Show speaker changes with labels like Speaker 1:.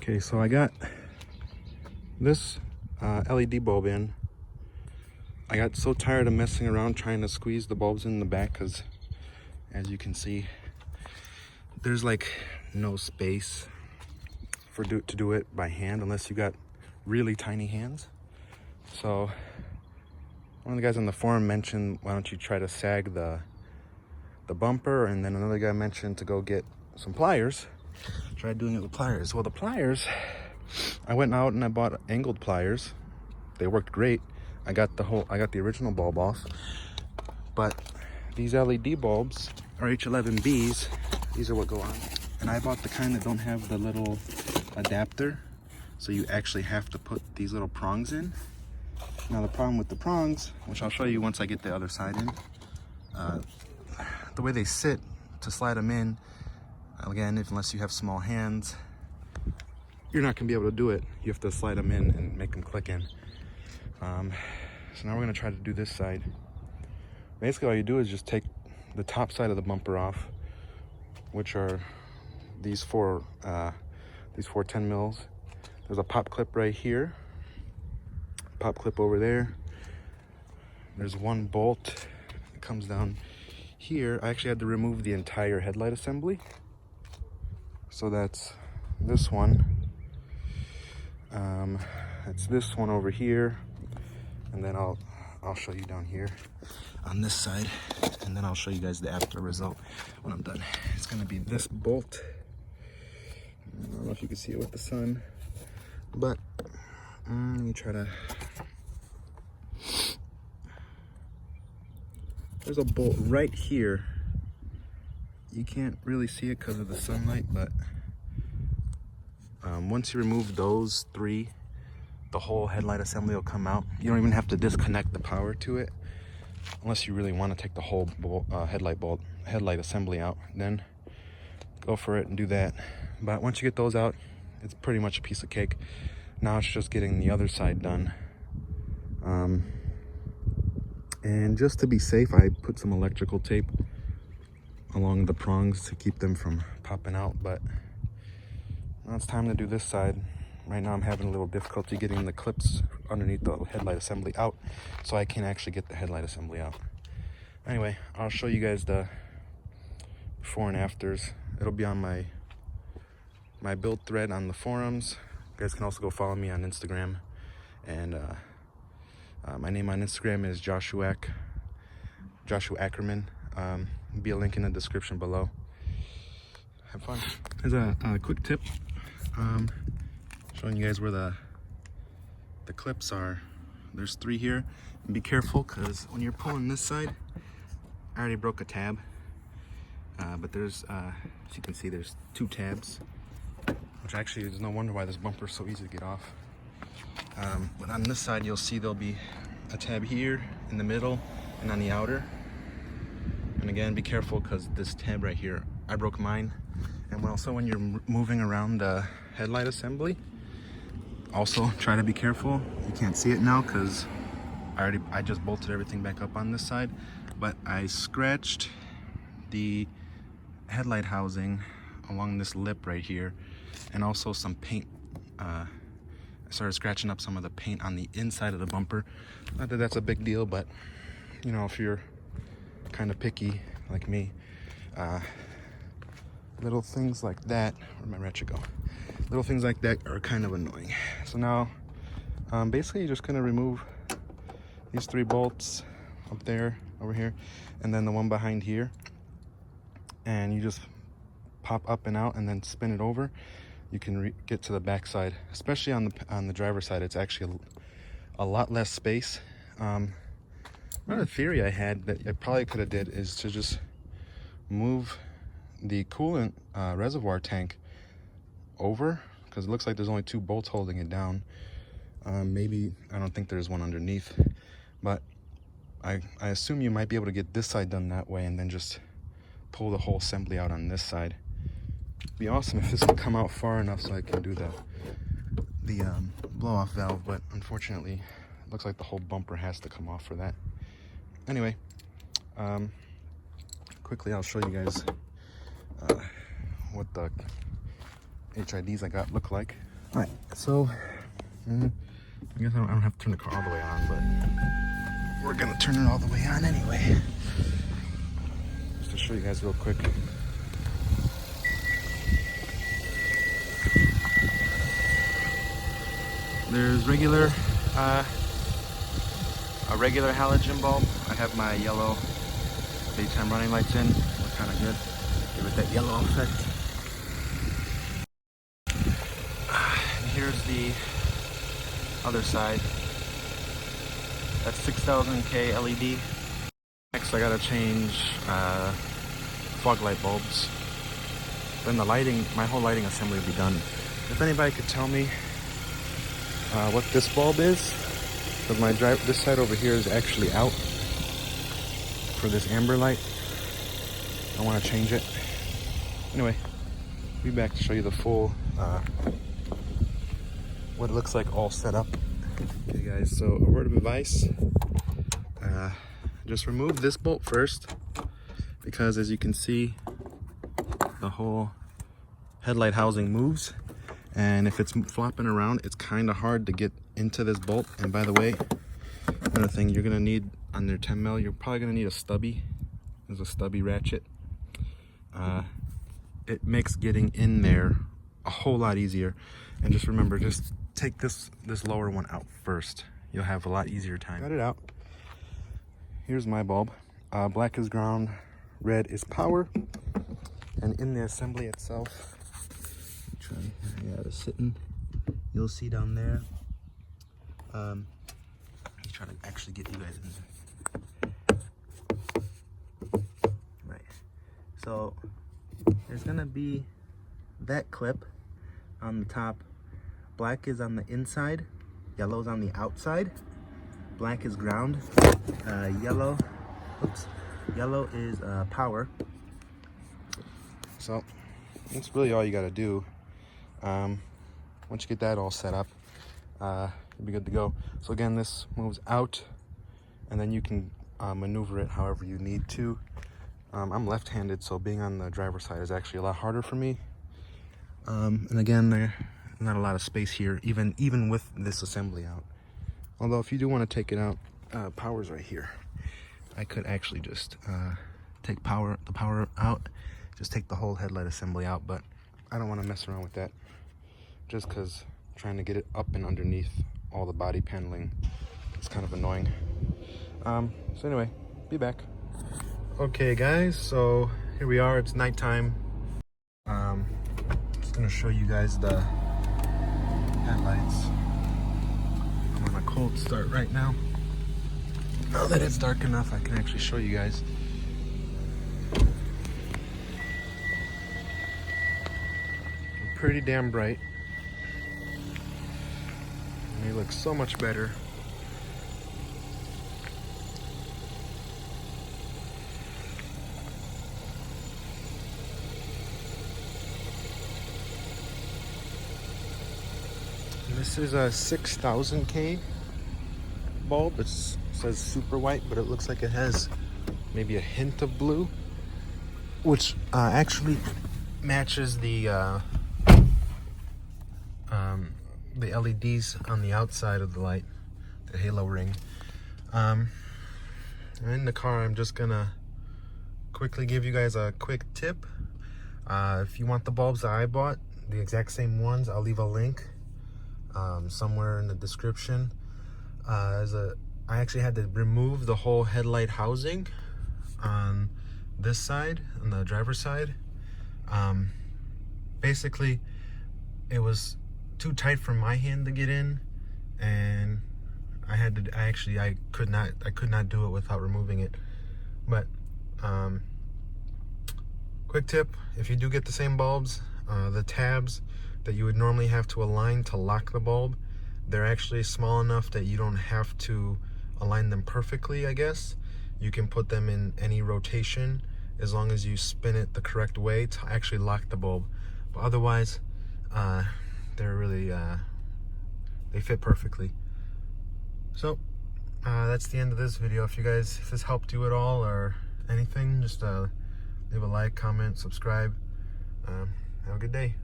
Speaker 1: Okay, so I got this LED bulb in. I got so tired of messing around trying to squeeze the bulbs in the back because, as you can see, there's like no space to do it by hand unless you got really tiny hands. So one of the guys on the forum mentioned, why don't you try to sag the bumper, and then another guy mentioned to go get some pliers. Tried doing it with pliers. Well, the pliers, I went out and I bought angled pliers. They worked great. I got the original bulb off, but these LED bulbs are H11Bs. These are what go on, and I bought the kind that don't have the little adapter, so you actually have to put these little prongs in. Now the problem with the prongs, which I'll show you once I get the other side in, the way they sit to slide them in, again, unless you have small hands, you're not gonna be able to do it. You have to slide them in and make them click in. So now we're gonna try to do this side. Basically all you do is just take the top side of the bumper off, which are these four 10 mils. There's a pop clip right here, pop clip over there. There's one bolt that comes down here. I actually had to remove the entire headlight assembly. So that's this one. It's this one over here, and then I'll show you down here on this side, and then I'll show you guys the after result when I'm done. It's gonna be this bolt. I don't know if you can see it with the sun, but let me try to. There's a bolt right here. You can't really see it because of the sunlight, but once you remove those three, the whole headlight assembly will come out. You don't even have to disconnect the power to it, unless you really want to take the whole headlight assembly out. Then go for it and do that. But once you get those out, it's pretty much a piece of cake. Now it's just getting the other side done. And just to be safe, I put some electrical tape along the prongs to keep them from popping out. But now it's time to do this side. Right now I'm having a little difficulty getting the clips underneath the headlight assembly out, so I can actually get the headlight assembly out. Anyway, I'll show you guys the before and afters. It'll be on my build thread on the forums. You guys can also go follow me on Instagram, and my name on Instagram is Joshua Ackerman. Be a link in the description below. Have fun. Here's a quick tip, showing you guys where the clips are. There's 3 here. And be careful, because when you're pulling this side, I already broke a tab, but there's as you can see, there's 2 tabs, which actually is no wonder why this bumper is so easy to get off. But on this side, you'll see there'll be a tab here in the middle and on the outer. And again, be careful, because this tab right here, I broke mine. And also when you're moving around the headlight assembly, also try to be careful. You can't see it now because I just bolted everything back up on this side, but I scratched the headlight housing along this lip right here, and also some paint. I started scratching up some of the paint on the inside of the bumper. Not that that's a big deal, but you know, if you're kind of picky like me, little things like that, where'd my ratchet go? Little things like that are kind of annoying. So now, basically you're just gonna remove these 3 bolts up there, over here, and then the one behind here, and you just pop up and out and then spin it over. You can get to the back side, especially on the driver's side. It's actually a lot less space. Another theory I had that I probably could have did is to just move the coolant reservoir tank over, because it looks like there's only 2 bolts holding it down. Maybe, I don't think there's one underneath, but I assume you might be able to get this side done that way and then just pull the whole assembly out on this side. It'd be awesome if this could come out far enough so I can do the blow off valve, but unfortunately it looks like the whole bumper has to come off for that. Anyway, quickly I'll show you guys what the HIDs I got look like. Alright, so I guess I don't have to turn the car all the way on, but we're gonna turn it all the way on anyway. Just to show you guys real quick. There's a regular halogen bulb. I have my yellow daytime running lights in. They're kind of good. Give it that yellow effect. And here's the other side. That's 6000K LED. Next I gotta change fog light bulbs. Then the lighting, my whole lighting assembly will be done. If anybody could tell me what this bulb is, because this side over here is actually out for this amber light. I want to change it. Anyway, be back to show you the full what it looks like all set up. Okay guys, so a word of advice, just remove this bolt first, because as you can see the whole headlight housing moves, and if it's flopping around it's kind of hard to get into this bolt. And by the way, another thing you're gonna need on your 10 mil, you're probably gonna need a stubby. There's a stubby ratchet. It makes getting in there a whole lot easier. And just remember, just take this lower one out first. You'll have a lot easier time. Got it out. Here's my bulb. Black is ground, red is power. And in the assembly itself, yeah, it's sitting. You'll see down there. I'm trying to actually get you guys in there. Right. So there's gonna be that clip on the top. Black is on the inside, yellow's on the outside. Black is ground. Yellow is power. So that's really all you got to do. Once you get that all set up, you'll be good to go. So again, this moves out, and then you can maneuver it however you need to. I'm left-handed, so being on the driver's side is actually a lot harder for me. And again, there's not a lot of space here, even with this assembly out. Although if you do want to take it out, power's right here. I could actually just take the power out, just take the whole headlight assembly out, but I don't want to mess around with that, just because trying to get it up and underneath all the body paneling is kind of annoying. So anyway, be back. Okay guys, so here we are, it's nighttime. Just gonna show you guys the headlights. I'm on a cold start right now. Now that it's dark enough, I can actually show you guys. Pretty damn bright. And they look so much better. And this is a 6000K bulb. It says super white, but it looks like it has maybe a hint of blue, which actually matches the LEDs on the outside of the light, the halo ring. In the car, I'm just gonna quickly give you guys a quick tip. If you want the bulbs that I bought, the exact same ones, I'll leave a link somewhere in the description. I actually had to remove the whole headlight housing on this side, on the driver's side. Basically, it was too tight for my hand to get in, and I could not do it without removing it. But quick tip, if you do get the same bulbs, the tabs that you would normally have to align to lock the bulb, they're actually small enough that you don't have to align them perfectly, I guess. You can put them in any rotation as long as you spin it the correct way to actually lock the bulb. But otherwise, they're really, they fit perfectly. So that's the end of this video. If this helped you at all or anything, just leave a like, comment, subscribe. Have a good day.